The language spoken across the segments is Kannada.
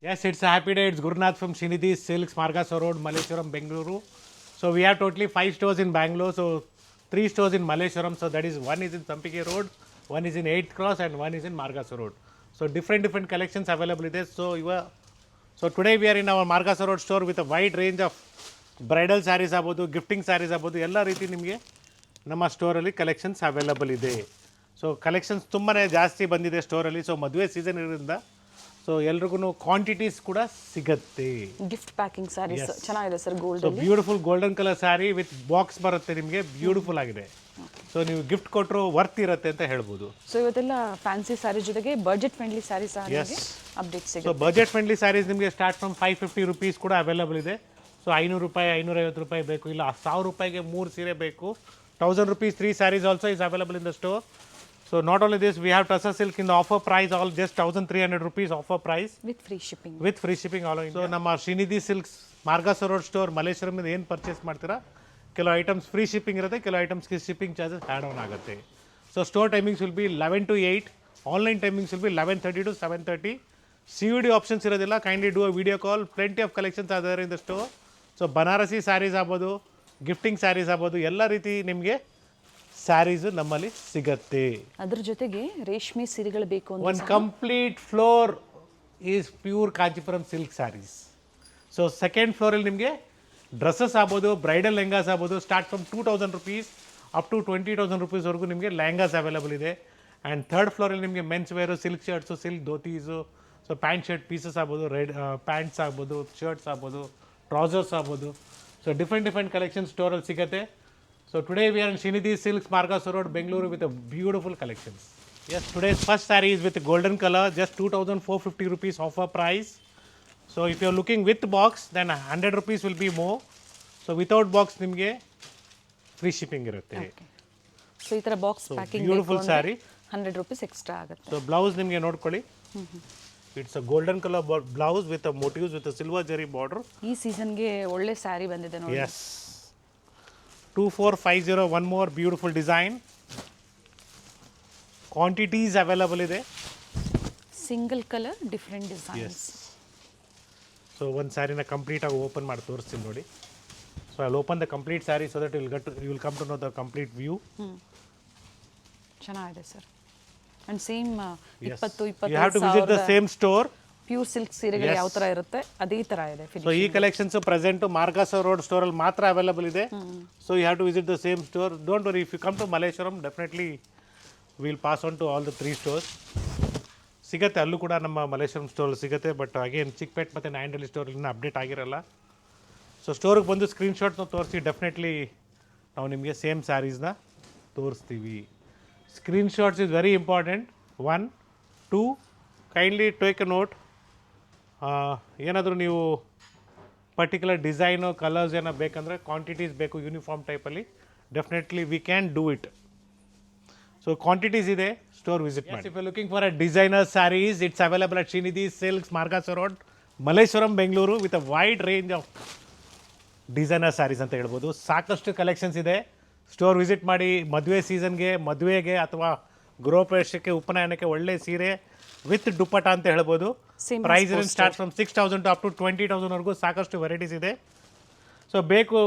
Yes, it's a happy day. It's Gurunath from Srinidhi Silks, Margasore Road, Malleshwaram, Bengaluru. So we have totally 5 stores in Bangalore. So 3 stores in Malleshwaram. So that is one is in Sampike Road, one is in 8th Cross, and one is in Margasore Road. So different collections available there. So today we are in our Margasore Road store with a wide range of bridal saris ಆಗ್ಬೋದು, ಗಿಫ್ಟಿಂಗ್ ಸ್ಯಾರೀಸ್ ಆಗ್ಬೋದು, ಎಲ್ಲ ರೀತಿ ನಿಮಗೆ ನಮ್ಮ ಸ್ಟೋರಲ್ಲಿ ಕಲೆಕ್ಷನ್ಸ್ ಅವೈಲಬಲ್ ಇದೆ. ಸೊ ಕಲೆಕ್ಷನ್ಸ್ ತುಂಬಾ ಜಾಸ್ತಿ ಬಂದಿದೆ ಸ್ಟೋರಲ್ಲಿ. ಸೊ ಮದುವೆ ಸೀಸನ್ ಇರೋದ್ರಿಂದ ಸೊ ಎಲ್ರಿಗೂ ಕ್ವಾಂಟಿಟೀಸ್ ಕೂಡ ಸಿಗತ್ತೆ. ಗಿಫ್ಟ್ ಪ್ಯಾಕಿಂಗ್ ಸ್ಯಾರೀಸ್ ಚೆನ್ನಾಗಿದೆ sir. Gold so beautiful golden colour sari with box ಬರುತ್ತೆ ನಿಮಗೆ, ಬ್ಯೂಟಿಫುಲ್ ಆಗಿದೆ. ಸೊ ನೀವು ಗಿಫ್ಟ್ ಕೊಟ್ಟರು ವರ್ತ್ ಇರುತ್ತೆ ಅಂತ ಹೇಳ್ಬೋದು. ಸೊ ಇವತ್ತೆಲ್ಲ ಫ್ಯಾನ್ಸಿ ಸ್ಯಾರಿ ಜೊತೆಗೆ budget friendly saris update so ಸಿಗುತ್ತೆ. ಬಜೆಟ್ ಫ್ರೆಂಡ್ಲಿ ಸ್ಯಾರೀಸ್ ನಿಮಗೆ ಸ್ಟಾರ್ಟ್ ಫ್ರಮ್ 550 ರೂಪೀಸ್ ಕೂಡ ಅವೈಲಬಲ್ ಇದೆ. ಸೊ 500 ರೂಪಾಯಿ, 550 ರೂಪಾಯಿ ಬೇಕು, ಇಲ್ಲ 1000 ರೂಪಾಯಿಗೆ 3 ಸೀರೆ ಬೇಕು, 1000 rupees 3 sarees also is available in the store. So not only this, we have Tussar Silk in the offer price, all just 1300 rupees offer price with free shipping. with free shipping all over India. So ನಮ್ಮ Srinidhi silks Margosa road store Malleshwaram ಏನು ಪರ್ಚೇಸ್ ಮಾಡ್ತೀರಾ, ಕೆಲವು ಐಟಮ್ಸ್ ಫ್ರೀ ಶಿಪ್ಪಿಂಗ್ ಇರುತ್ತೆ, ಕೆಲವು ಐಟಮ್ಸ್ಗೆ ಶಿಪ್ಪಿಂಗ್ ಚಾರ್ಜಸ್ ಆ್ಯಡ್ ಆನ್ ಆಗುತ್ತೆ. So store timings will be 11 to 8, online timings will be 11:30 to 7:30. COD options ಇರೋದಿಲ್ಲ. Kindly do a video call. Plenty of collections are there in the store. So Banarasi saris ಆಗ್ಬೋದು, ಗಿಫ್ಟಿಂಗ್ ಸ್ಯಾರೀಸ್ ಆಗ್ಬೋದು, ಎಲ್ಲ ರೀತಿ ನಿಮಗೆ ಸ್ಯಾರೀಸು ನಮ್ಮಲ್ಲಿ ಸಿಗತ್ತೆ. ಅದ್ರ ಜೊತೆಗೆ ರೇಷ್ಮೆ ಸೀರೆಗಳು ಬೇಕು ಅಂದ್ರೆ one complete floor is pure Kanchipuram silk sarees. So second ಫ್ಲೋರಲ್ಲಿ ನಿಮಗೆ ಡ್ರೆಸ್ಸಸ್ ಆಗ್ಬೋದು, ಬ್ರೈಡಲ್ ಲೆಹಂಗಾಸ್ ಆಗ್ಬೋದು, start from 2000 rupees up to 20,000 rupeesವರೆಗೂ ನಿಮಗೆ ಲೆಹಂಗಾಸ್ ಅವೈಲಬಲ್ ಇದೆ. ಆ್ಯಂಡ್ ಥರ್ಡ್ ಫ್ಲೋರಲ್ಲಿ ನಿಮಗೆ men's wear, silk shirts, silk dhotis, so pant shirt pieces ಆಗ್ಬೋದು, ಪ್ಯಾಂಟ್ಸ್ ಆಗ್ಬೋದು, ಶರ್ಟ್ಸ್ ಆಗ್ಬೋದು, ಟ್ರೌಸರ್ಸ್ ಆಗ್ಬೋದು. ಸೊ ಡಿಫ್ರೆಂಟ್ ಕಲೆಕ್ಷನ್ ಸ್ಟೋರಲ್ಲಿ ಸಿಗುತ್ತೆ. So today we are in Srinidhi silks, Margosa road, Bengaluru with a beautiful collections. Yes, today's first saree is with golden color, just 2,450 rupees offer price. So if you are looking with box, then 100 rupees will be more. So without box ನಿಮಗೆ ಫ್ರೀ ಶಿಪ್ಪಿಂಗ್ ಇರುತ್ತೆ. ಸೊ ಈ ತರ box packing beautiful sari. 100 rupees extra ಆಗುತ್ತೆ. ಸೊ ಬ್ಲೌಸ್ ನಿಮಗೆ ನೋಡ್ಕೊಳ್ಳಿ, it's a golden colour blouse with a motives with a silver ಜರಿ ಬಾರ್ಡರ್. ಈ ಸೀಸನ್ಗೆ ಒಳ್ಳೆ ಸ್ಯಾರಿ ಬಂದಿದೆ ನೋಡಿ. Yes, 2450, one more beautiful design. Quantities available ಇದೆ. Single colour different designs. So ಒಂದು ಸ್ಯಾರಿನ ಕಂಪ್ಲೀಟ್ ಆಗಿ ಓಪನ್ ಮಾಡಿ ತೋರಿಸ್ತೀನಿ ನೋಡಿ. So I open the complete saree so that you will come to know the complete view. ಚೆನ್ನಾಗಿದೆ sir. And same 20 you have to visit the same store. Pure silk ಸೀರೆಗಳು ಯಾವ ತರ ಇರುತ್ತೆ ಅದೇ ತರ ಇದೆ. ಸೊ ಈ ಕಲೆಕ್ಷನ್ಸ್ ಪ್ರೆಸೆಂಟ್ ಮಾರ್ಗಾಸರ್ ರೋಡ್ ಸ್ಟೋರಲ್ಲಿ ಮಾತ್ರ ಅವೈಲಬಲ್ ಇದೆ. So you have to visit the same store. Don't worry, if you come to Malleshwaram definitely will pass on to all the 3 stores. ಸಿಗುತ್ತೆ ಅಲ್ಲೂ ಕೂಡ, ನಮ್ಮ ಮಲ್ಲೇಶ್ವರಂ ಸ್ಟೋರ್ ಸಿಗುತ್ತೆ. ಬಟ್ ಅಗೇನ್ ಚಿಕ್ಪೇಟ್ ಮತ್ತು ನಾಯಂಡಹಳ್ಳಿ ಸ್ಟೋರ್ ಇನ್ನೂ ಅಪ್ಡೇಟ್ ಆಗಿರಲ್ಲ. ಸೊ ಸ್ಟೋರಿಗೆ ಬಂದು ಸ್ಕ್ರೀನ್ಶಾಟ್ನ ತೋರಿಸಿ ಡೆಫಿನೆಟ್ಲಿ ನಾವು ನಿಮಗೆ ಸೇಮ್ ಸ್ಯಾರೀಸ್ನ ತೋರಿಸ್ತೀವಿ. Screenshots is very important. 1, 2 kindly take a note. ಏನಾದರೂ ನೀವು ಪರ್ಟಿಕ್ಯುಲರ್ ಡಿಸೈನು, ಕಲರ್ಸ್ ಏನೋ ಬೇಕಂದರೆ, ಕ್ವಾಂಟಿಟೀಸ್ ಬೇಕು ಯೂನಿಫಾರ್ಮ್ ಟೈಪಲ್ಲಿ, definitely we can do it. So quantities ಇದೆ, ಸ್ಟೋರ್ ವಿಸಿಟ್ ಮಾಡಿ. If you looking for a designer sarees, it's available at Srinidhi silks, Margosa road, Malleshwaram, Bengaluru with a wide range of designer sarees ಅಂತ ಹೇಳ್ಬೋದು. ಸಾಕಷ್ಟು ಕಲೆಕ್ಷನ್ಸ್ ಇದೆ. ಸ್ಟೋರ್ ವಿಸಿಟ್ ಮಾಡಿ. ಮದುವೆ ಸೀಸನ್ಗೆ, ಮದುವೆಗೆ ಅಥವಾ ಗೃಹಪ್ರವೇಶಕ್ಕೆ, ಉಪನಯನಕ್ಕೆ ಒಳ್ಳೆ ಸೀರೆ ವಿತ್ ದುಪ್ಪಟ ಅಂತ ಹೇಳ್ಬೋದು. Price start from 6,000 to up to 20,000ವರೆಗೂ ಸಾಕಷ್ಟು ವೆರೈಟೀಸ್ ಇದೆ. ಸೊ ಬೇಕು,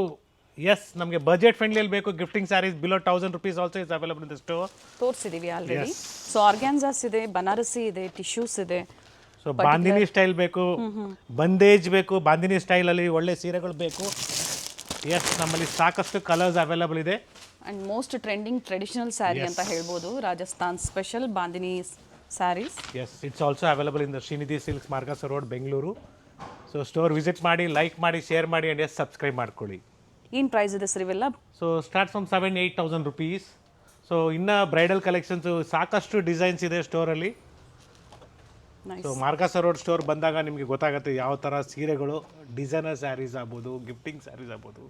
ಎಸ್, ನಮಗೆ ಬಜೆಟ್ ಫ್ರೆಂಡ್ಲಿಯಲ್ಲಿ ಬೇಕು gifting sarees below 1,000 rupees also is available in the store. ತೋರಿಸಿದೀವಿ ಆಲ್ರೆಡಿ. ಸೊ ಆರ್ಗ್ಯಾನ್ಸಾಸ್ ಇದೆ, ಬನಾರಸಿ ಇದೆ, ಟಿಶ್ಯೂಸ್ ಇದೆ. ಸೊ ಬಾಂದಿನಿ ಸ್ಟೈಲ್ ಬೇಕು, ಬಂದೇಜ್ ಬೇಕು, ಬಾಂದಿನಿ ಸ್ಟೈಲಲ್ಲಿ ಒಳ್ಳೆ ಸೀರೆಗಳು ಬೇಕು. ಎಸ್, ನಮ್ಮಲ್ಲಿ ಸಾಕಷ್ಟು ಕಲರ್ಸ್ ಅವೈಲಬಲ್ ಇದೆ. And most trending traditional saree ಅಂತ ಹೇಳ್ಬೋದು, Rajasthan special bandhani sarees. Yes, it's also available in the Srinidhi silks, Margosa road, Bengaluru. So store visit ಮಾಡಿ, ಲೈಕ್ ಮಾಡಿ, ಶೇರ್ ಮಾಡಿ, ಆ್ಯಂಡ್ ಎಸ್ ಸಬ್ಸ್ಕ್ರೈಬ್ ಮಾಡ್ಕೊಳ್ಳಿ. ಏನು ಪ್ರೈಸ್ ಇದೆ ಸರ್ ಇವೆಲ್ಲ? So start from 7,000-8,000 rupees. So ಇನ್ನು ಬ್ರೈಡಲ್ ಕಲೆಕ್ಷನ್ಸು ಸಾಕಷ್ಟು ಡಿಸೈನ್ಸ್ ಇದೆ ಸ್ಟೋರಲ್ಲಿ. ಸೊ ಮಾರ್ಗಾಸರ್ ರೋಡ್ ಸ್ಟೋರ್ ಬಂದಾಗ ನಿಮಗೆ ಗೊತ್ತಾಗುತ್ತೆ ಯಾವ ಥರ ಸೀರೆಗಳು, ಡಿಸೈನರ್ ಸ್ಯಾರೀಸ್ ಆಗ್ಬೋದು, ಗಿಫ್ಟಿಂಗ್ ಸ್ಯಾರೀಸ್ ಆಗ್ಬೋದು,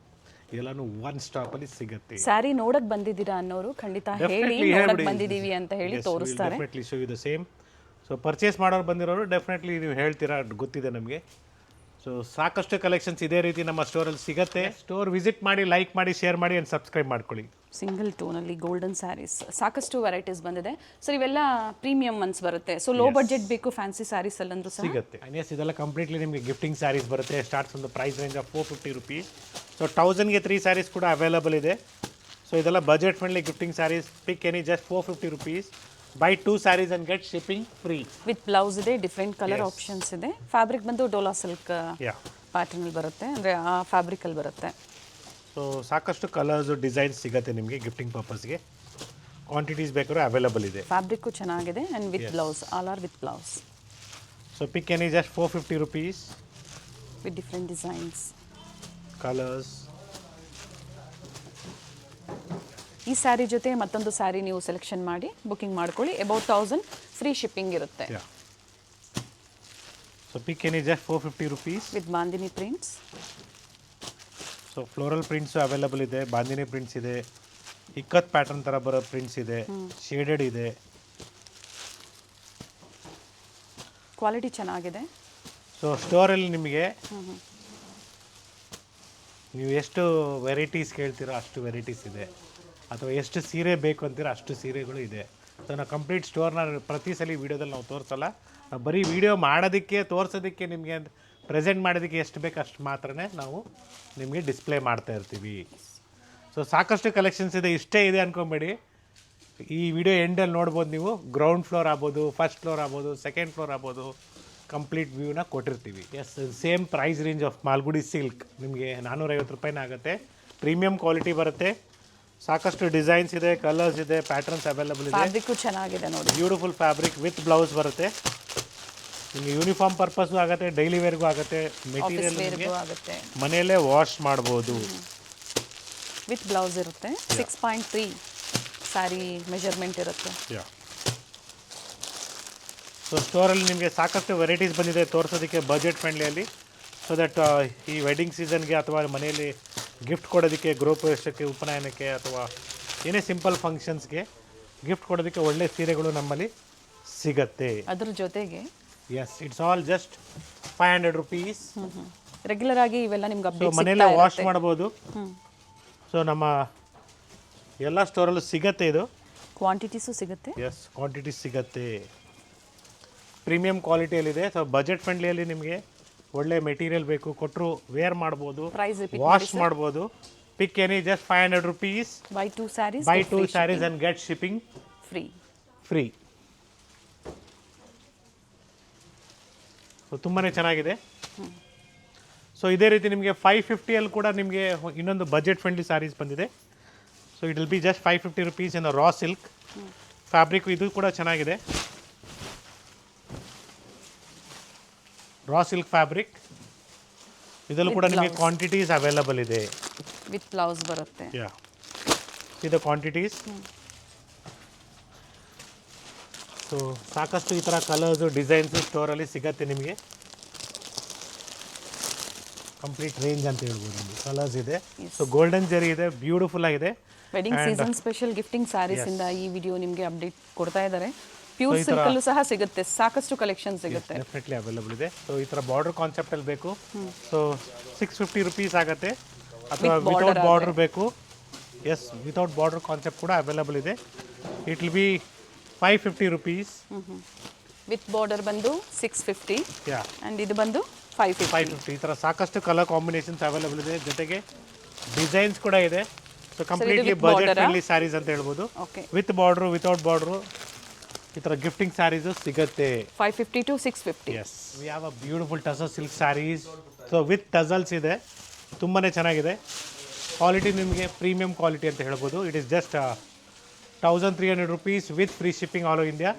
ಎಲ್ಲಾನು ಒನ್ ಸ್ಟಾಪಲ್ಲಿ ಸಿಗುತ್ತೆ. ಸ್ಯಾರಿ ನೋಡಕ್ ಬಂದಿದ್ದೀರಾ ಅನ್ನೋರು ಖಂಡಿತ ಹೇಳಿ, ನೋಡಕ್ ಬಂದಿದ್ದೀವಿ ಅಂತ ಹೇಳಿ ತೋರಿಸ್ತಾರೆ. Definitely show you the same. So purchase ಮಾಡೋರು ಬಂದಿರೋರು ಡೆಫಿನೆಟ್ಲಿ ನೀವು ಹೇಳ್ತೀರಾ, ಗೊತ್ತಿದೆ ನಮಗೆ. ಸೊ ಸಾಕಷ್ಟು ಕಲೆಕ್ಷನ್ಸ್ ಇದೇ ರೀತಿ ನಮ್ಮ ಸ್ಟೋರಲ್ಲಿ ಸಿಗುತ್ತೆ. ಸ್ಟೋರ್ ವಿಸಿಟ್ ಮಾಡಿ, ಲೈಕ್ ಮಾಡಿ, ಶೇರ್ ಮಾಡಿ, ಆ್ಯಂಡ್ ಸಬ್ಸ್ಕ್ರೈಬ್ ಮಾಡ್ಕೊಳ್ಳಿ. ಸಿಂಗಲ್ ಟೋನಲ್ಲಿ ಗೋಲ್ಡನ್ ಸ್ಯಾರೀಸ್ ಸಾಕಷ್ಟು ವೆರೈಟೀಸ್ ಬಂದಿದೆ ಸರ್. ಇವೆಲ್ಲ ಪ್ರೀಮಿಯಂ ಒನ್ಸ್ ಬರುತ್ತೆ. ಸೊ ಲೋ ಬಡ್ಜೆಟ್ ಬೇಕು ಫ್ಯಾನ್ಸಿ ಸ್ಯಾರೀಸ್ ಅಲ್ಲಂದ್ರೂ ಸಹ ಸಿಗುತ್ತೆ. ಎಸ್, ಇದೆಲ್ಲ ಕಂಪ್ಲೀಟ್ಲಿ ನಿಮಗೆ ಗಿಫ್ಟಿಂಗ್ ಸ್ಯಾರೀಸ್ ಬರುತ್ತೆ. ಸ್ಟಾರ್ಟ್ಸ್ ಒಂದು price range of 450 rupees. So 1000ಗೆ 3 ಸ್ಯಾರೀಸ್ ಕೂಡ ಅವೈಲಬಲ್ ಇದೆ. ಸೊ ಇದೆಲ್ಲ budget friendly gifting sarees. Pick any just 450 rupees. Buy 2 sarees and get shipping free. With blouse ಇದೆ, ಡಿಫ್ರೆಂಟ್ ಕಲರ್ ಆಪ್ಷನ್ಸ್ ಇದೆ. ಫ್ಯಾಬ್ರಿಕ್ ಬಂದು ಡೋಲಾ ಸಿಲ್ಕ್ ಯಾ ಪ್ಯಾಟರ್ನಲ್ಲಿ ಬರುತ್ತೆ, ಅಂದರೆ ಆ ಫ್ಯಾಬ್ರಿಕಲ್ಲಿ ಬರುತ್ತೆ. ಸೊ ಸಾಕಷ್ಟು ಕಲರ್ಸು ಡಿಸೈನ್ಸ್ ಸಿಗುತ್ತೆ ನಿಮಗೆ ಗಿಫ್ಟಿಂಗ್ ಪರ್ಪಸ್ಗೆ. ಕ್ವಾಂಟಿಟೀಸ್ ಬೇಕಾದ್ರೂ ಅವೈಲಬಲ್ ಇದೆ. ಫ್ಯಾಬ್ರಿಕ್ಕು ಚೆನ್ನಾಗಿದೆ and with blouse, all are with blouse. So pick any just 450 rupees. With different designs, colours. ಈ ಸ್ಯಾರಿ ಜೊತೆ ಮತ್ತೊಂದು ಸ್ಯಾರಿ ನೀವು ಸೆಲೆಕ್ಷನ್ ಮಾಡಿ ಬುಕಿಂಗ್ ಮಾಡ್ಕೊಳ್ಳಿ. ಅಬೌಟ್ 1000 ಫ್ರೀ ಶಿಪ್ಪಿಂಗ್ ಇರುತ್ತೆ. So pick any just 450 rupees. With bandhani prints. So floral prints available ಇದೆ, ಬಾಂದಿನಿ ಪ್ರಿಂಟ್ಸ್ ಇದೆ, ಇಕ್ಕತ್ ಪ್ಯಾಟರ್ನ್ ಥರ ಬರೋ ಪ್ರಿಂಟ್ಸ್ ಇದೆ, ಶೇಡೆಡ್ ಇದೆ. ಕ್ವಾಲಿಟಿ ಚೆನ್ನಾಗಿದೆ. ಸೊ ಸ್ಟೋರಲ್ಲಿ ನಿಮಗೆ ನೀವು ಎಷ್ಟು ವೆರೈಟೀಸ್ ಕೇಳ್ತೀರೋ ಅಷ್ಟು ವೆರೈಟೀಸ್ ಇದೆ, ಅಥವಾ ಎಷ್ಟು ಸೀರೆ ಬೇಕು ಅಂತೀರೋ ಅಷ್ಟು ಸೀರೆಗಳು ಇದೆ. ಸೊ ನಾವು ಕಂಪ್ಲೀಟ್ ಸ್ಟೋರ್ನ ಪ್ರತಿ ಸಲ ವೀಡಿಯೋದಲ್ಲಿ ನಾವು ತೋರಿಸಲ್ಲ. ನಾವು ಬರೀ ವೀಡಿಯೋ ಮಾಡೋದಕ್ಕೆ, ತೋರಿಸೋದಕ್ಕೆ, ನಿಮಗೆ ಪ್ರೆಸೆಂಟ್ ಮಾಡೋದಕ್ಕೆ ಎಷ್ಟು ಬೇಕು ಅಷ್ಟು ಮಾತ್ರನೇ ನಾವು ನಿಮಗೆ ಡಿಸ್ಪ್ಲೇ ಮಾಡ್ತಾ ಇರ್ತೀವಿ. ಸೊ ಸಾಕಷ್ಟು ಕಲೆಕ್ಷನ್ಸ್ ಇದೆ. ಇಷ್ಟೇ ಇದೆ ಅಂದ್ಕೊಂಬೇಡಿ. ಈ ವಿಡಿಯೋ ಎಂಡಲ್ಲಿ ನೋಡ್ಬೋದು ನೀವು. ಗ್ರೌಂಡ್ ಫ್ಲೋರ್ ಆಗ್ಬೋದು, ಫಸ್ಟ್ ಫ್ಲೋರ್ ಆಗ್ಬೋದು, ಸೆಕೆಂಡ್ ಫ್ಲೋರ್ ಆಗ್ಬೋದು, ಕಂಪ್ಲೀಟ್ ವ್ಯೂನ ಕೊಟ್ಟಿರ್ತೀವಿ. Yes, same price range of Malgudi silk ನಿಮಗೆ 450 ರೂಪಾಯಿನ ಆಗುತ್ತೆ. ಪ್ರೀಮಿಯಂ ಕ್ವಾಲಿಟಿ ಬರುತ್ತೆ. ಸಾಕಷ್ಟು ಡಿಸೈನ್ಸ್ ಇದೆ, ಕಲರ್ಸ್ ಇದೆ, ಪ್ಯಾಟರ್ನ್ಸ್ ಅವೈಲಬಲ್ ಇದೆ. ಫ್ಯಾಬ್ರಿಕ್ಕು ಚೆನ್ನಾಗಿದೆ ನೋಡಿ. ಬ್ಯೂಟಿಫುಲ್ ಫ್ಯಾಬ್ರಿಕ್ ವಿತ್ ಬ್ಲೌಸ್ ಬರುತ್ತೆ. ನಿಮಗೆ ಯೂನಿಫಾರ್ಮ್ ಪರ್ಪಸ್ಗೂ ಆಗುತ್ತೆ, ಡೈಲಿ ವೇರ್ಗೂ ಆಗುತ್ತೆ. ಮೆಟೀರಿಯಲ್ ಆಗುತ್ತೆ, ಮನೆಯಲ್ಲೇ ವಾಶ್ ಮಾಡ್ಬೋದು. ವಿತ್ ಬ್ಲೌಸ್ ಇರುತ್ತೆ. 6.3 ಸ್ಯಾರಿ ಮೆಜರ್ಮೆಂಟ್ ಇರುತ್ತೆ. ಸೊ ಸ್ಟೋರಲ್ಲಿ ನಿಮಗೆ ಸಾಕಷ್ಟು ವೆರೈಟೀಸ್ ಬಂದಿದೆ ತೋರಿಸೋದಕ್ಕೆ ಬಜೆಟ್ ಫ್ರೆಂಡ್ಲಿಯಲ್ಲಿ. ಸೊ ದಟ್ ಈ ವೆಡ್ಡಿಂಗ್ ಸೀಸನ್ಗೆ ಅಥವಾ ಮನೆಯಲ್ಲಿ ಗಿಫ್ಟ್ ಕೊಡೋದಕ್ಕೆ, ಗೃಹಪ್ರವೇಶಕ್ಕೆ, ಉಪನಯನಕ್ಕೆ, ಅಥವಾ ಏನೇ ಸಿಂಪಲ್ ಫಂಕ್ಷನ್ಸ್ಗೆ ಗಿಫ್ಟ್ ಕೊಡೋದಕ್ಕೆ ಒಳ್ಳೆ ಸೀರೆಗಳು ನಮ್ಮಲ್ಲಿ ಸಿಗತ್ತೆ. ಅದ್ರ ಜೊತೆಗೆ yes, it's all just 500 rupees. Regular ಆಗಿ ಇವೆಲ್ಲ ನಿಮ್ಗೆ ಸೊ ಅಪ್ಡೇಟ್ ಮನೆಯಲ್ಲೇ ವಾಶ್ ಮಾಡ್ಬೋದು. ಸೊ ನಮ್ಮ ಎಲ್ಲ ಸ್ಟೋರಲ್ಲೂ ಸಿಗತ್ತೆ ಇದು. ಕ್ವಾಂಟಿಟೀಸು ಸಿಗುತ್ತೆ. ಎಸ್, ಕ್ವಾಂಟಿಟೀಸ್ ಸಿಗತ್ತೆ. ಪ್ರೀಮಿಯಂ ಕ್ವಾಲಿಟಿಯಲ್ಲಿದೆ. ಸೊ ಬಜೆಟ್ ಫ್ರೆಂಡ್ಲಿಯಲ್ಲಿ ನಿಮಗೆ ಒಳ್ಳೆ ಮೆಟೀರಿಯಲ್ ಬೇಕು, ಕೊಟ್ಟರು ವೇರ್ ಮಾಡ್ಬೋದು, ಪ್ರೈಸ್ ರಿಪೀಟ್ ವಾಶ್ ಮಾಡ್ಬೋದು. Pick any just 500 rupees. Buy 2 sarees, buy 2 sarees and get shipping free. So ತುಂಬಾ ಚೆನ್ನಾಗಿದೆ. ಸೊ ಇದೇ ರೀತಿ ನಿಮಗೆ 550 ಕೂಡ ನಿಮಗೆ ಇನ್ನೊಂದು ಬಜೆಟ್ ಫ್ರೆಂಡ್ಲಿ ಸ್ಯಾರೀಸ್ ಬಂದಿದೆ. So it will be just 550 rupees in raw silk fabric. ಇದು ಕೂಡ ಚೆನ್ನಾಗಿದೆ, ರಾ ಸಿಲ್ಕ್ ಫ್ಯಾಬ್ರಿಕ್. ಇದರಲ್ಲೂ ಕೂಡ ನಿಮಗೆ ಕ್ವಾಂಟಿಟೀಸ್ ಅವೈಲಬಲ್ ಇದೆ. ವಿತ್ ಬ್ಲೌಸ್ ಬರುತ್ತೆ. ಯಾ, ಇದು ಕ್ವಾಂಟಿಟೀಸ್. ಸೊ ಸಾಕಷ್ಟು ಈ ಥರ ಕಲರ್ಸು, ಡಿಸೈನ್ಸು ಸ್ಟೋರಲ್ಲಿ ಸಿಗತ್ತೆ ನಿಮಗೆ. ಕಂಪ್ಲೀಟ್ ರೇಂಜ್ ಅಂತ ಹೇಳ್ಬೋದು. ನಿಮಗೆ ಕಲರ್ಸ್ ಇದೆ. ಸೊ ಗೋಲ್ಡನ್ ಜರಿ ಇದೆ, ಬ್ಯೂಟಿಫುಲ್ ಆಗಿದೆ. Wedding season special gifting sarees ಇಂದ ಈ ವಿಡಿಯೋ ನಿಮಗೆ ಅಪ್ಡೇಟ್ ಕೊಡ್ತಾ ಇದ್ದಾರೆ. ಪ್ಯೂರ್ ಸಿಲ್ಕ್ ಅಲ್ಲೂ ಸಹ ಸಿಗುತ್ತೆ, ಸಾಕಷ್ಟು ಕಲೆಕ್ಷನ್ ಸಿಗುತ್ತೆ. ಡೆಫಿನೆಟ್ಲಿ ಅವೈಲಬಲ್ ಇದೆ. ಸೊ ಈ ಥರ ಬಾರ್ಡರ್ ಕಾನ್ಸೆಪ್ಟಲ್ಲಿ ಬೇಕು. ಸೊ 650 ರುಪೀಸ್ ಆಗುತ್ತೆ. ಅಥವಾ ವಿತೌಟ್ ಬಾರ್ಡರ್ ಬೇಕು. ಎಸ್, ವಿತೌಟ್ ಬಾರ್ಡರ್ ಕಾನ್ಸೆಪ್ಟ್ ಕೂಡ ಅವೈಲಬಲ್ ಇದೆ. It will B 550 rupees. With border ಬಂದು 650. ಯಾ, ಆ್ಯಂಡ್ ಇದು ಬಂದು 550. ಈ ಥರ ಸಾಕಷ್ಟು ಕಲರ್ ಕಾಂಬಿನೇಷನ್ಸ್ ಅವೈಲಬಲ್ ಇದೆ. ಜೊತೆಗೆ ಡಿಸೈನ್ಸ್ ಕೂಡ ಇದೆ. So completely budget friendly sarees ಅಂತ ಹೇಳ್ಬೋದು. ವಿತ್ ಬಾರ್ಡ್ರು, ವಿತೌಟ್ ಬಾರ್ಡ್ರು, ಈ ಥರ ಗಿಫ್ಟಿಂಗ್ ಸ್ಯಾರೀಸು ಸಿಗುತ್ತೆ. 550 to 650. Yes, we have a beautiful tassel silk sarees. So with tassels ಇದೆ, ತುಂಬಾ ಚೆನ್ನಾಗಿದೆ. ಕ್ವಾಲಿಟಿ ನಿಮಗೆ ಪ್ರೀಮಿಯಂ ಕ್ವಾಲಿಟಿ ಅಂತ ಹೇಳ್ಬೋದು. It is just 1300 rupees with free shipping all over India.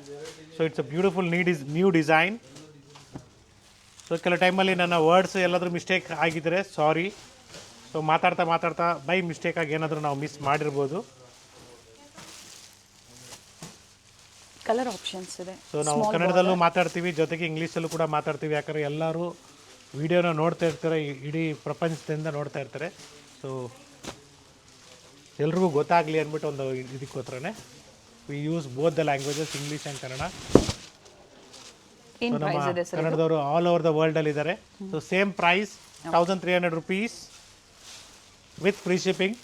So it's a beautiful new design. So ಕೆಲವು ಟೈಮಲ್ಲಿ ನನ್ನ ವರ್ಡ್ಸ್ ಎಲ್ಲಾದರೂ ಮಿಸ್ಟೇಕ್ ಆಗಿದ್ದರೆ ಸಾರಿ. ಸೊ ಮಾತಾಡ್ತಾ ಬೈ ಮಿಸ್ಟೇಕ್ ಆಗಿ ಏನಾದರೂ ನಾವು ಮಿಸ್ ಮಾಡಿರ್ಬೋದು. ಕಲರ್ ಆಪ್ಷನ್ಸ್ ಇದೆ. ಸೊ ನಾವು ಕನ್ನಡದಲ್ಲೂ ಮಾತಾಡ್ತೀವಿ, ಜೊತೆಗೆ ಇಂಗ್ಲೀಷಲ್ಲೂ ಕೂಡ ಮಾತಾಡ್ತೀವಿ. ಯಾಕಂದರೆ ಎಲ್ಲರೂ ವಿಡಿಯೋನ ನೋಡ್ತಾ ಇರ್ತಾರೆ, ಇಡೀ ಪ್ರಪಂಚದಿಂದ ನೋಡ್ತಾ ಇರ್ತಾರೆ. ಸೊ ಎಲ್ರಿಗೂ ಗೊತ್ತಾಗಲಿ ಅಂದ್ಬಿಟ್ಟು ಒಂದು ಇದಕ್ಕೋಸ್ಕರನೇ we use both the languages, English and Kannada. So ನಮ್ಮ ಕನ್ನಡದವರು ಆಲ್ ಓವರ್ ದ ವರ್ಲ್ಡಲ್ಲಿ ಇದ್ದಾರೆ. So same price 1300 rupees with free shipping.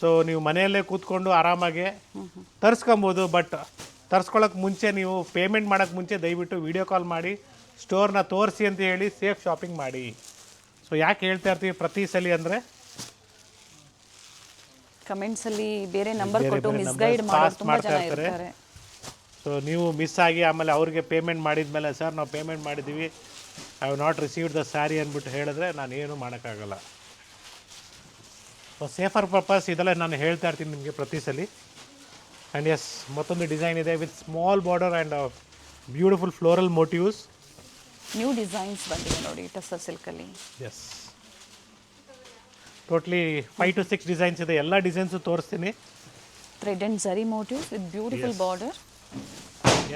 So ನೀವು ಮನೆಯಲ್ಲೇ ಕೂತ್ಕೊಂಡು ಆರಾಮಾಗಿ ತರಿಸ್ಕೊಬೋದು. ಬಟ್ ತರಿಸ್ಕೊಳ್ಳೋಕೆ ಮುಂಚೆ ನೀವು ಪೇಮೆಂಟ್ ಮಾಡೋಕ್ಕೆ ಮುಂಚೆ ದಯವಿಟ್ಟು ವಿಡಿಯೋ ಕಾಲ್ ಮಾಡಿ ಸ್ಟೋರ್ನ ತೋರಿಸಿ ಅಂತ ಹೇಳಿ ಸೇಫ್ ಶಾಪಿಂಗ್ ಮಾಡಿ. ಸೊ ಯಾಕೆ ಹೇಳ್ತಾ ಇರ್ತೀವಿ ಪ್ರತಿ ಸಲ ಅಂದರೆ ಕಮೆಂಟ್ಸಲ್ಲಿ ಬೇರೆ ನಂಬರ್ ಕೊಟ್ಟು ಬೇರೆ ಮಿಸ್ಗೈಡ್ number ಮಾಡೋರು pass ತುಂಬ ಜನ ಮಾಡ್ತಾ ಇರ್ತಾರೆ. ಇರ್ತಾರೆ. ಸೊ ನೀವು ಮಿಸ್ ಆಗಿ ಆಮೇಲೆ ಅವ್ರಿಗೆ ಪೇಮೆಂಟ್ ಮಾಡಿದ್ಮೇಲೆ ಸರ್ ನಾವು ಪೇಮೆಂಟ್ ಮಾಡಿದ್ದೀವಿ, I have not received the sari ಅಂದ್ಬಿಟ್ಟು ಹೇಳಿದ್ರೆ ನಾನು ಏನು ಮಾಡೋಕ್ಕಾಗಲ್ಲ. ಸೊ ಸೇಫರ್ ಪರ್ಪಸ್ ಇದೆಲ್ಲ ನಾನು ಹೇಳ್ತಾ ಇರ್ತೀನಿ ನಿಮಗೆ ಪ್ರತಿ ಸಲ. ಆ್ಯಂಡ್ ಎಸ್ ಮತ್ತೊಂದು ಡಿಸೈನ್ ಇದೆ with small border and beautiful floral motifs. New designs ಬಂದಿದೆ ನೋಡಿ ಟಸರ್ ಸಿಲ್ಕಲ್ಲಿ. ಎಸ್ ಟೋಟ್ಲಿ 5 to 6 ಡಿಸೈನ್ಸ್ ಇದೆ. ಎಲ್ಲ ಡಿಸೈನ್ಸು ತೋರಿಸ್ತೀನಿ. Thread and zari motifs with beautiful border.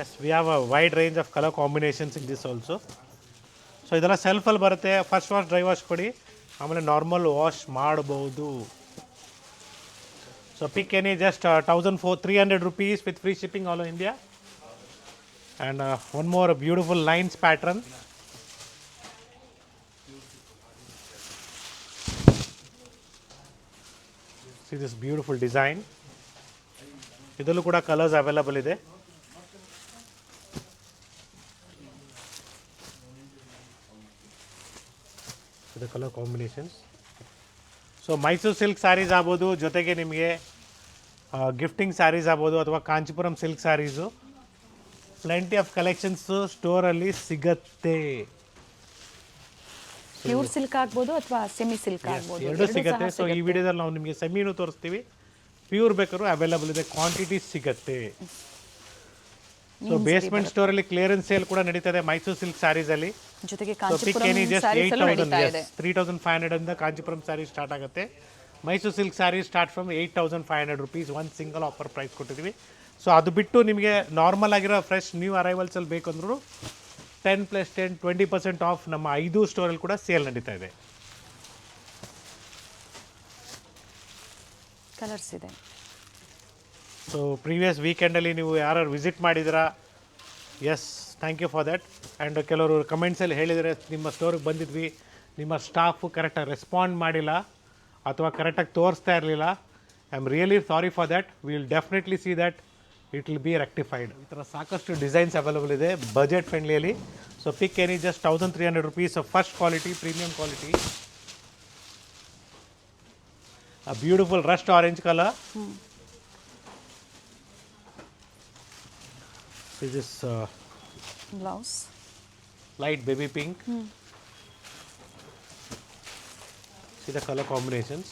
Yes we have a wide range of colour combinations in this also. So ಇದೆಲ್ಲ ಸೆಲ್ಫಲ್ಲಿ ಬರುತ್ತೆ. ಫಸ್ಟ್ ವಾಶ್ ಡ್ರೈ ವಾಶ್ ಕೊಡಿ, ಆಮೇಲೆ ನಾರ್ಮಲ್ ವಾಶ್ ಮಾಡ್ಬೋದು. So pick any just 1,300 rupees with free shipping all over India. And one more beautiful lines pattern. See this beautiful design. ಇದರಲ್ಲೂ ಕೂಡ ಕಲರ್ಸ್ ಅವೈಲಬಲ್ ಇದೆ. ಇದು colour combinations. So Mysuru silk sarees ಆಗ್ಬೋದು, ಜೊತೆಗೆ ನಿಮಗೆ ಗಿಫ್ಟಿಂಗ್ ಸ್ಯಾರೀಸ್ ಆಗ್ಬೋದು, ಅಥವಾ Kanchipuram silk sarees, plenty of collections ಸ್ಟೋರಲ್ಲಿ ಸಿಗತ್ತೆ. ಪ್ಯೂರ್ ಸಿಲ್ಕ್ ಆಗ್ಬೋದು ಅಥವಾ ಸೆಮಿ ಸಿಲ್ಕ್ ಆಗ್ಬೋದು, ಎರಡು ಸಿಗತ್ತೆ. ಸೊ ಈ ವಿಡಿಯೋದಲ್ಲಿ ನಾವು ನಿಮಗೆ ಸೆಮಿನೂ ತೋರಿಸ್ತೀವಿ, ಪ್ಯೂರ್ ಬೇಕಾದ್ರೂ ಅವೈಲಬಲ್ ಇದೆ, ಕ್ವಾಂಟಿಟಿ ಸಿಗತ್ತೆ. ಸೊ ಬೇಸ್ಮೆಂಟ್ ಸ್ಟೋರಲ್ಲಿ ಕ್ಲಿಯರೆನ್ಸ್ ಸೇಲ್ ಕೂಡ ನಡೀತದೆ ಮೈಸೂರು ಸಿಲ್ಕ್ ಸ್ಯಾರೀಸಲ್ಲಿ. ಜೊತೆಗೆ so pick Kanchipuram any just sarees ಅಲ್ಲೂ 8,000, ನಡೀತಾ ಇದೆ. 3,500 ಇಂದ ಕಾಂಚೀಪುರಂ ಸ್ಯಾರಿ ಸ್ಟಾರ್ಟ್ ಆಗುತ್ತೆ. Mysuru silk sari start from 8,500 rupees. ಒಂದು ಸಿಂಗಲ್ ಆಫರ್ ಪ್ರೈಸ್ ಕೊಟ್ಟಿದ್ದೀವಿ. ಸೊ ಅದು ಬಿಟ್ಟು ನಿಮಗೆ ನಾರ್ಮಲ್ ಆಗಿರೋ ಫ್ರೆಶ್ ನ್ಯೂ ಅರೈವಲ್ಸಲ್ಲಿ ಬೇಕಂದ್ರೂ 10+10 20% ಆಫ್ ನಮ್ಮ 5 ಸ್ಟೋರಲ್ಲಿ ಕೂಡ ಸೇಲ್ ನಡೀತಾ ಇದೆ. ಕಲರ್ಸ್ ಇದೆ. ಸೊ ಪ್ರೀವಿಯಸ್ ವೀಕೆಂಡಲ್ಲಿ ನೀವು ಯಾರು ವಿಸಿಟ್ ಮಾಡಿದ್ದೀರಾ, yes thank you for that. And ಕೆಲವರು ಕಮೆಂಟ್ಸಲ್ಲಿ ಹೇಳಿದರೆ ನಿಮ್ಮ ಸ್ಟೋರಿಗೆ ಬಂದಿದ್ವಿ, ನಿಮ್ಮ ಸ್ಟಾಫು ಕರೆಕ್ಟಾಗಿ ರೆಸ್ಪಾಂಡ್ ಮಾಡಿಲ್ಲ ಅಥವಾ ಕರೆಕ್ಟಾಗಿ ತೋರಿಸ್ತಾ ಇರಲಿಲ್ಲ. I am really sorry for that. We will definitely see that it will be rectified. ಈ ಥರ ಸಾಕಷ್ಟು ಡಿಸೈನ್ಸ್ ಅವೈಲಬಲ್ ಇದೆ ಬಜೆಟ್ ಫ್ರೆಂಡ್ಲಿಯಲ್ಲಿ. So pick any just 1,300 rupees of first quality, premium quality. A beautiful rust orange color. This is blouse light baby pink. See the color combinations.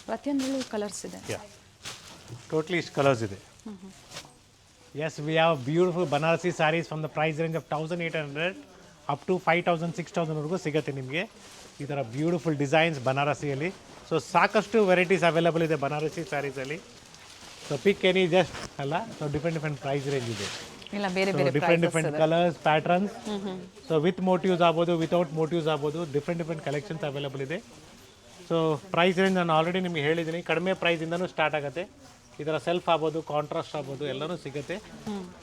ಪ್ರತಿಯೊಂದರಲ್ಲೂ ಕಲರ್ಸ್ ಇದೆ. Yeah, totally colors ಇದೆ. Yes, we have beautiful Banarasi sarees from the price range of 1,800 up to 5,000, 6,000 ವರೆಗೂ ಸಿಗುತ್ತೆ ನಿಮಗೆ. ಈ ಥರ ಬ್ಯೂಟಿಫುಲ್ ಡಿಸೈನ್ಸ್ ಬನಾರಸಿಯಲ್ಲಿ. ಸೊ ಸಾಕಷ್ಟು ವೆರೈಟೀಸ್ ಅವೈಲಬಲ್ ಇದೆ ಬನಾರಸಿ ಸ್ಯಾರೀಸಲ್ಲಿ. ಸೊ ಪಿಕ್ ಎನಿ ಜಸ್ಟ್ ಅಲ್ಲ, ಸೊ ಡಿಫ್ರೆಂಟ್ ಪ್ರೈಸ್ ರೇಂಜ್ ಇದೆ. ಇಲ್ಲ ಬೇರೆ ಬೇರೆ different colours patterns. So with motifs ಆಗ್ಬೋದು, ವಿತೌಟ್ ಮೋಟಿವ್ಸ್ ಆಗ್ಬೋದು, ಡಿಫ್ರೆಂಟ್ ಕಲೆಕ್ಷನ್ಸ್ ಅವೈಲಬಲ್ ಇದೆ. ಸೊ ಪ್ರೈಸ್ ರೇಂಜ್ ನಾನು ಆಲ್ರೆಡಿ ನಿಮಗೆ ಹೇಳಿದ್ದೀನಿ, ಕಡಿಮೆ ಪ್ರೈಸಿಂದನೂ ಸ್ಟಾರ್ಟ್ ಆಗುತ್ತೆ. ಈ ಥರ ಸೆಲ್ಫ್ ಆಗ್ಬೋದು, ಕಾಂಟ್ರಾಸ್ಟ್ ಆಗ್ಬೋದು, ಎಲ್ಲನೂ ಸಿಗುತ್ತೆ.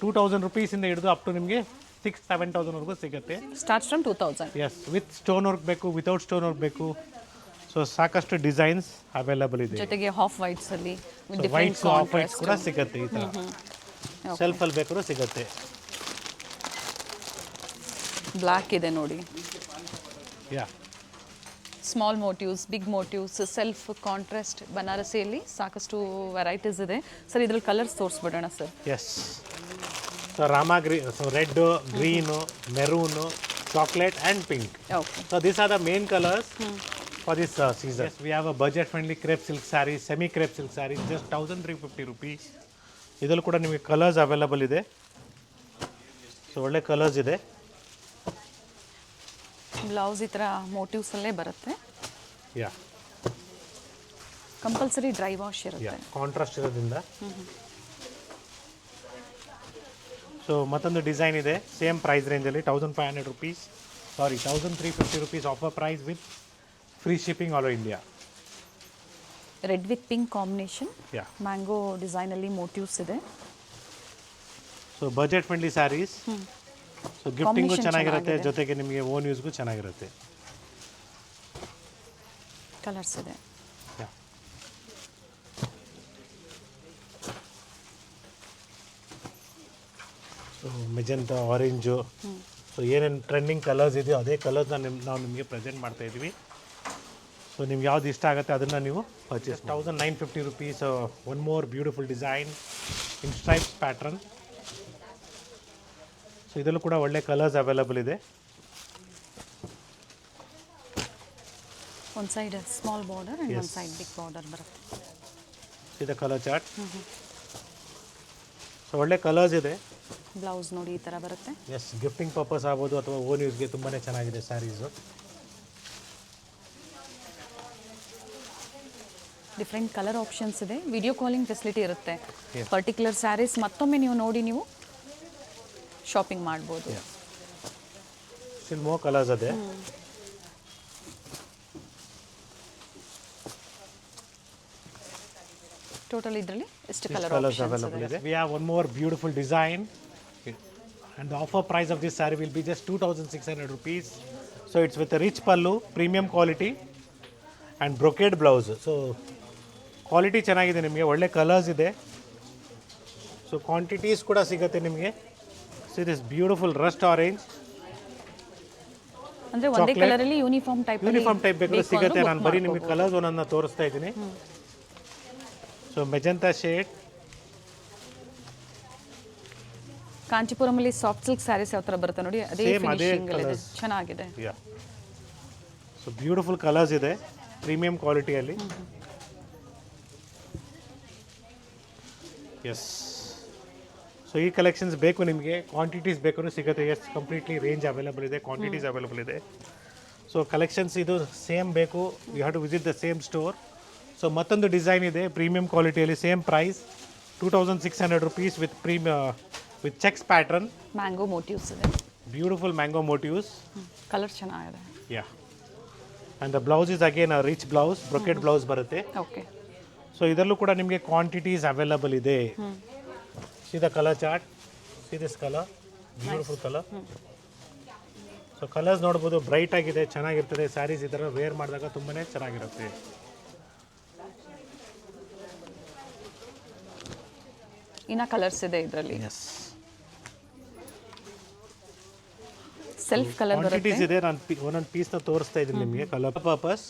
2,000 rupees ಹಿಡಿದು ಅಪ್ ಟು ನಿಮಗೆ 6,000-7,000 ವರೆಗೂ ಸಿಗುತ್ತೆ. Starts from 2,000. Yes, with stone work ಬೇಕು, ವಿತೌಟ್ ಸ್ಟೋನ್ ವರ್ಕ್ ಬೇಕು. ಸೊ ಸಾಕಷ್ಟು ಡಿಸೈನ್ಸ್ ಅವೈಲಬಲ್ ಇದೆ. ಜೊತೆಗೆ ಹಾಫ್ ವೈಟ್ಸ್ ಅಲ್ಲಿ ವೈಟ್ಸ್, ಆಫ್ ವೈಟ್ಸ್ ಕೂಡ ಸಿಗುತ್ತೆ. ಈ ಥರ ಸೆಲ್ಫಲ್ಲಿ ಬೇಕಾದ್ರೂ ಸಿಗುತ್ತೆ. ಬ್ಲ್ಯಾಕ್ ಇದೆ ನೋಡಿ. Yeah, small motives, big motives, self contrast ಬನಾರಸಿಯಲ್ಲಿ ಸಾಕಷ್ಟು ವೆರೈಟೀಸ್ ಇದೆ. ಸರ್ ಇದ್ರಲ್ಲಿ ಕಲರ್ಸ್ ತೋರಿಸ್ಬಿಡೋಣ sir. Yes. So Rama green, so red, green, maroon, chocolate and pink. Okay. So these are the main colors for this season. Yes, we have a budget friendly crepe silk saree, semi crepe silk saree, just 1,350 rupees. ಇದರಲ್ಲೂ ಕೂಡ ನಿಮಗೆ ಕಲರ್ಸ್ ಅವೈಲಬಲ್ ಇದೆ. ಸೊ ಒಳ್ಳೆ ಕಲರ್ಸ್ ಇದೆ. ಬ್ಲೌಸ್ ಈ ಥರ ಮೋಟಿವ್ಸ್ ಅಲ್ಲೇ ಬರುತ್ತೆ. ಯಾ, ಕಂಪಲ್ಸರಿ ಡ್ರೈ ವಾಶ್ ಯಾ, ಇರುತ್ತೆ. ಕಾಂಟ್ರಾಸ್ಟ್ ಇರೋದ್ರಿಂದ. ಸೊ ಮತ್ತೊಂದು ಡಿಸೈನ್ ಇದೆ ಸೇಮ್ ಪ್ರೈಸ್ ರೇಂಜಲ್ಲಿ, 1,500 rupees, sorry 1,350 rupees offer price with free shipping all over India. Red with pink combination, yeah, mango ಡಿಸೈನಲ್ಲಿ ಮೋಟಿವ್ಸ್ ಇದೆ. So budget friendly sarees. So gifting Combination ಚೆನ್ನಾಗಿರುತ್ತೆ, ಚೆನ್ನಾಗಿದೆ. ಜೊತೆಗೆ ನಿಮಗೆ ಓನ್ ಯೂಸ್ಗೂ ಚೆನ್ನಾಗಿರುತ್ತೆ. ಕಲರ್ಸ್ ಇದೆ. ಸೊ ಮೆಜೆಂಟಾ, ಆರೆಂಜು, ಸೊ ಏನೇನು ಟ್ರೆಂಡಿಂಗ್ ಕಲರ್ಸ್ ಇದೆಯೋ ಅದೇ ಕಲರ್ಸ್ನ ನಾವು ನಿಮಗೆ ಪ್ರೆಸೆಂಟ್ ಮಾಡ್ತಾ ಇದ್ದೀವಿ. ಸೊ ನಿಮ್ಗೆ ಯಾವ್ದು ಇಷ್ಟ ಆಗುತ್ತೆ ಅದನ್ನು ನೀವು purchase 1950 rupees. One more beautiful design ಇನ್ ಸ್ಟ್ರೈಪ್ಸ್ ಪ್ಯಾಟ್ರನ್. ಸೊ ಇದರಲ್ಲೂ ಕೂಡ ಒಳ್ಳೆ ಕಲರ್ಸ್ ಅವೈಲಬಲ್ ಇದೆ. ಒಂದು ಸೈಡ್ ಸ್ಮಾಲ್ ಬಾರ್ಡರ್ ಆ್ಯಂಡ್ ಒಂದು ಸೈಡ್ ಬಿಗ್ ಬಾರ್ಡರ್ ಬರುತ್ತೆ. ಇದು ಕಲರ್ ಚಾರ್ಟ್. ಸೊ ಒಳ್ಳೆ ಕಲರ್ಸ್ ಇದೆ. ಬ್ಲೌಸ್ ನೋಡಿ ಈ ಥರ ಬರುತ್ತೆ. ಎಸ್, ಗಿಫ್ಟಿಂಗ್ ಪರ್ಪಸ್ ಆಗ್ಬೋದು ಅಥವಾ ಓನ್ ಯೂಸ್ಗೆ ತುಂಬಾ ಚೆನ್ನಾಗಿದೆ ಸ್ಯಾರೀಸು. ಡಿಫ್ರೆಂಟ್ ಕಲರ್ ಆಪ್ಷನ್ಸ್ ಇದೆ. ವಿಡಿಯೋ ಕಾಲಿಂಗ್ ಫೆಸಿಲಿಟಿ ಇರುತ್ತೆ. ಪರ್ಟಿಕ್ಯುಲರ್ ಸ್ಯಾರೀಸ್ ಮತ್ತೊಮ್ಮೆ ನೀವು ನೋಡಿ ನೀವು ಶಾಪಿಂಗ್ ಮಾಡ್ಬೋದು. ಸ್ಟಿಲ್ ಮೋರ್ ಕಲರ್ಸ್ ಅದೇ. ಟೋಟಲ್ ಇದರಲ್ಲಿ ಎಷ್ಟು ಕಲರ್ ಕಲರ್ಸ್ ಅವೈಲಬಲ್ ಇದೆ. We have one more beautiful design and the offer price of this saree will be just 2600 rupees. So it's with a rich pallu, premium quality and brocade blouse. So quality ಚೆನ್ನಾಗಿದೆ, ನಿಮಗೆ ಒಳ್ಳೆ ಕಲರ್ಸ್ ಇದೆ. ಸೊ ಕ್ವಾಂಟಿಟೀಸ್ ಕೂಡ ಸಿಗುತ್ತೆ ನಿಮಗೆ. So this beautiful Rust orange, ಅಂದರೆ ಒಂದೇ ಕಲರಲ್ಲಿ ಯೂನಿಫಾರ್ಮ್ ಟೈಪ್ ಬೇಕಾದ್ರೆ ಸಿಗುತ್ತೆ. ನಾನು ಬರೀ ನಿಮಗೆ ಕಲರ್ಸ್ ಒಂದನ್ನು ತೋರಿಸ್ತಾ ಇದ್ದೀನಿ. So magenta shade. ಕಾಂಚೀಪುರಮಲ್ಲಿ ಸಾಫ್ಟ್ ಸಿಲ್ಕ್ ಸ್ಯಾರೀಸ್ ಯಾವ ಥರ ಬರುತ್ತೆ ನೋಡಿ, ಅದೇ ಫಿನಿಶಿಂಗ್ ಇದೆ, ಚೆನ್ನಾಗಿದೆ. ಸೊ ಬ್ಯೂಟಿಫುಲ್ ಕಲರ್ಸ್ ಇದೆ ಪ್ರೀಮಿಯಂ ಕ್ವಾಲಿಟಿಯಲ್ಲಿ. ಎಸ್, ಸೊ ಈ ಕಲೆಕ್ಷನ್ಸ್ ಬೇಕು ನಿಮಗೆ, ಕ್ವಾಂಟಿಟೀಸ್ ಬೇಕಾದ್ರೂ ಸಿಗುತ್ತೆ. ಎಸ್, ಕಂಪ್ಲೀಟ್ಲಿ ರೇಂಜ್ ಅವೈಲಬಲ್ ಇದೆ, ಕ್ವಾಂಟಿಟೀಸ್ ಅವೈಲಬಲ್ ಇದೆ. ಸೊ ಕಲೆಕ್ಷನ್ಸ್ ಇದು ಸೇಮ್ ಬೇಕು, you have to visit the same store. So ಮತ್ತೊಂದು ಡಿಸೈನ್ ಇದೆ ಪ್ರೀಮಿಯಂ ಕ್ವಾಲಿಟಿಯಲ್ಲಿ, same price 2600 rupees with checks pattern. Mango motives ಇದೆ, ಬ್ಯೂಟಿಫುಲ್ ಮ್ಯಾಂಗೋ ಮೋಟಿವ್ಸ್. ಕಲರ್ ಚೆನ್ನಾಗಿದೆ. Yeah, and the blouse is again rich blouse, brocade blouse ಬರುತ್ತೆ. ಓಕೆ. ಸೊ ಇದರಲ್ಲೂ ಕೂಡ ನಿಮಗೆ ಕ್ವಾಂಟಿಟೀಸ್ ಅವೈಲಬಲ್ ಇದೆ. See the colour chart, see this colour, beautiful colour. So colours ನೋಡ್ಬೋದು, ಬ್ರೈಟ್ ಆಗಿದೆ, ಚೆನ್ನಾಗಿರ್ತದೆ. ಸ್ಯಾರೀಸ್ ಈ ಥರ ವೇರ್ ಮಾಡಿದಾಗ ತುಂಬಾ ಚೆನ್ನಾಗಿರುತ್ತೆ. ಇನ್ನ ಕಲರ್ಸ್ ಇದೆ ಇದರಲ್ಲಿ. ಎಸ್, ಸೆಲ್ಫ್ ಕಲರ್ ಕ್ವಾಂಟಿಟೀಸ್ ಇದೆ. ನಾನು ಒಂದೊಂದು ಪೀಸ್ನ ತೋರಿಸ್ತಾ ಇದ್ದೀನಿ ನಿಮಗೆ ಕಲರ್ ಪರ್ಪಸ್.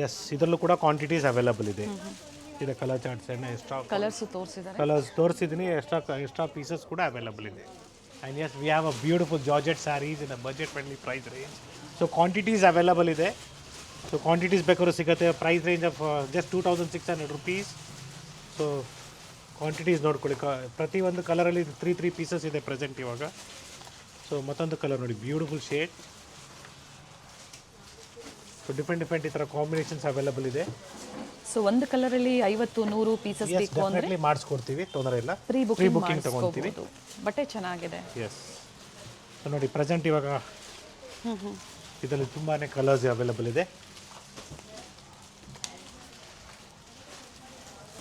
ಎಸ್, ಇದರಲ್ಲೂ ಕೂಡ ಕ್ವಾಂಟಿಟೀಸ್ ಅವೈಲಬಲ್ ಇದೆ. ಇದು ಕಲರ್ ಚಾರ್ಟ್ಸ್ ಎಕ್ಸ್ಟ್ರಾ ಕಲರ್ಸ್ ತೋರಿಸಿದ್ದಾರೆ, ಕಲರ್ಸ್ ತೋರಿಸಿದ್ದೀನಿ. ಎಕ್ಸ್ಟ್ರಾ ಪೀಸಸ್ ಕೂಡ ಅವೈಲಬಲ್ ಇದೆ. And yes, we have a beautiful georgette sarees in a budget friendly price range. So quantities available ಇದೆ. ಸೊ ಕ್ವಾಂಟಿಟೀಸ್ ಬೇಕಾದ್ರೂ ಸಿಗುತ್ತೆ. Price range of just 2600 rupees. So quantities ನೋಡ್ಕೊಳ್ಳಿ. ಪ್ರತಿಯೊಂದು ಕಲರಲ್ಲಿ 3 ಪೀಸಸ್ ಇದೆ ಪ್ರೆಸೆಂಟ್ ಇವಾಗ. ಸೊ ಮತ್ತೊಂದು ಕಲರ್ ನೋಡಿ, ಬ್ಯೂಟಿಫುಲ್ ಶೇಡ್. ಸೊ ಡಿಫ್ರೆಂಟ್ ಈ ಥರ ಕಾಂಬಿನೇಷನ್ಸ್ ಅವೈಲಬಲ್ ಇದೆ. ಸೊ ಒಂದು ಕಲರಲ್ಲಿ 50-100 ಪೀಸಸ್ ಬೇಕು ಅಂದರೆ ಮಾಡಿಸ್ಕೊಡ್ತೀವಿ, ತೊಂದರೆ ಇಲ್ಲ. ಪ್ರೀ ಬುಕಿಂಗ್ ತೊಗೊಳ್ತೀವಿ. ಬಟ್ಟೆ ಚೆನ್ನಾಗಿದೆ. ಎಸ್, ಸೊ ನೋಡಿ ಪ್ರೆಸೆಂಟ್ ಇವಾಗ ಇದರಲ್ಲಿ ತುಂಬಾ ಕಲರ್ಸ್ ಅವೈಲಬಲ್ ಇದೆ.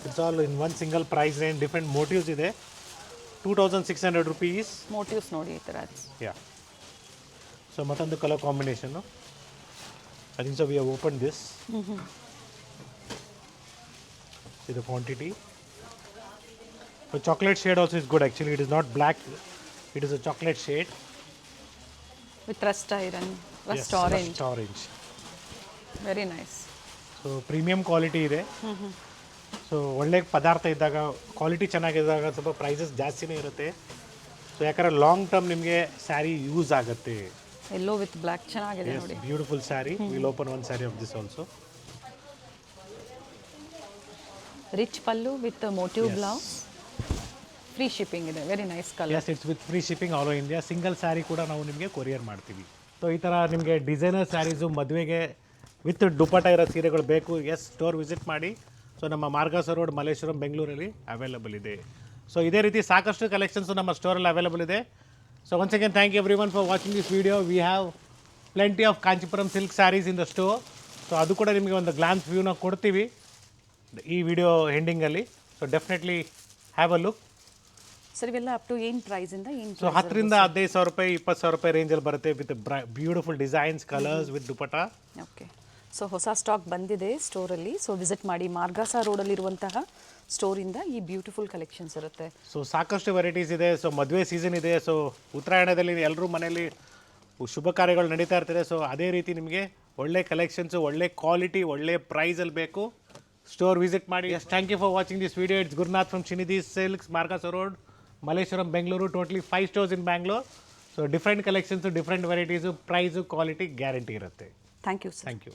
It's all in one single price range. Different motives ಇದೆ. 2600 rupees. ಮೋಟಿವ್ಸ್ ನೋಡಿ ಈ ಥರ. ಯಾ, ಸೊ ಮತ್ತೊಂದು colour combination. I think so we have open this. ಇದು quantity. So chocolate shade also is good actually. It is not black, it is a chocolate shade with rust iron, rust orange. Very nice. So premium quality ಇದೆ. ಸೊ ಒಳ್ಳೆ ಪದಾರ್ಥ ಇದ್ದಾಗ, ಕ್ವಾಲಿಟಿ ಚೆನ್ನಾಗಿದ್ದಾಗ ಸ್ವಲ್ಪ ಪ್ರೈಸಸ್ ಜಾಸ್ತಿನೇ ಇರುತ್ತೆ. ಸೊ ಯಾಕಂದರೆ ಲಾಂಗ್ ಟರ್ಮ್ ನಿಮಗೆ ಸ್ಯಾರಿ ಯೂಸ್ ಆಗುತ್ತೆ. ಎಲ್ಲೋ ವಿತ್ ಬ್ಲ್ಯಾಕ್ ಚೆನ್ನಾಗಿದೆ ನೋಡಿ. Beautiful saree. Will open one saree of this also. Rich pallu with motive blouse, free shipping ಇದೆ. Very nice colour. Yes, it's with free shipping all over India. Single saree ಕೂಡ ನಾವು ನಿಮಗೆ ಕೊರಿಯರ್ ಮಾಡ್ತೀವಿ. ಸೊ ಈ ಥರ ನಿಮಗೆ ಡಿಸೈನರ್ ಸ್ಯಾರೀಸು, ಮದುವೆಗೆ ವಿತ್ ದುಪ್ಪಟ್ಟ ಇರೋ ಸೀರೆಗಳು ಬೇಕು. ಎಸ್, ಸ್ಟೋರ್ ವಿಸಿಟ್ ಮಾಡಿ. ಸೊ ನಮ್ಮ ಮಾರ್ಗಾಸ ರೋಡ್, ಮಲ್ಲೇಶ್ವರಂ, ಬೆಂಗಳೂರಲ್ಲಿ ಅವೈಲಬಲ್ ಇದೆ. ಸೊ ಇದೇ ರೀತಿ ಸಾಕಷ್ಟು ಕಲೆಕ್ಷನ್ಸು ನಮ್ಮ ಸ್ಟೋರಲ್ಲಿ ಅವೈಲಬಲ್ ಇದೆ. So once again thank you everyone for watching this video. We have plenty of Kanchipuram silk sarees in the store. So ಅದು ಕೂಡ ನಿಮಗೆ ಒಂದು ಗ್ಲಾನ್ಸ್ ವ್ಯೂನ ಕೊಡ್ತೀವಿ ಈ ವಿಡಿಯೋ ಎಂಡಿಂಗಲ್ಲಿ. So definitely have a look. Sir ಇವೆಲ್ಲ ಅಪ್ ಟು ಏನು ಪ್ರೈಸಿಂದ ಏನು ಸೊ 10ರಿಂದ 15,000 ರೂಪಾಯಿ 20,000 ರೂಪಾಯಿ ರೇಂಜಲ್ಲಿ ಬರುತ್ತೆ with beautiful designs colours with dupatta. Okay, so ಹೊಸ ಸ್ಟಾಕ್ ಬಂದಿದೆ ಸ್ಟೋರಲ್ಲಿ. ಸೊ ವಿಸಿಟ್ ಮಾಡಿ, ಮಾರ್ಗಾಸಾ ರೋಡಲ್ಲಿರುವಂತಹ ಸ್ಟೋರಿಂದ ಈ ಬ್ಯೂಟಿಫುಲ್ ಕಲೆಕ್ಷನ್ಸ್ ಇರುತ್ತೆ. ಸೊ ಸಾಕಷ್ಟು ವೆರೈಟೀಸ್ ಇದೆ. ಸೊ ಮದುವೆ ಸೀಸನ್ ಇದೆ. ಸೊ ಉತ್ತರಾಯಣದಲ್ಲಿ ಎಲ್ಲರೂ ಮನೆಯಲ್ಲಿ ಶುಭ ಕಾರ್ಯಗಳು ನಡೀತಾ ಇರ್ತದೆ. ಸೊ ಅದೇ ರೀತಿ ನಿಮಗೆ ಒಳ್ಳೆ ಕಲೆಕ್ಷನ್ಸು, ಒಳ್ಳೆ ಕ್ವಾಲಿಟಿ, ಒಳ್ಳೆ ಪ್ರೈಸಲ್ಲಿ ಬೇಕು, ಸ್ಟೋರ್ ವಿಸಿಟ್ ಮಾಡಿ. Yes, thank you for watching this video. It's Gurunath from Shrinidhi silks, Margosa road, Malleshwaram, Bengaluru. Totally 5 stores in Bangalore. So different collections, different varieties, price, quality guarantee ಇರುತ್ತೆ. Thank you sir. Thank you.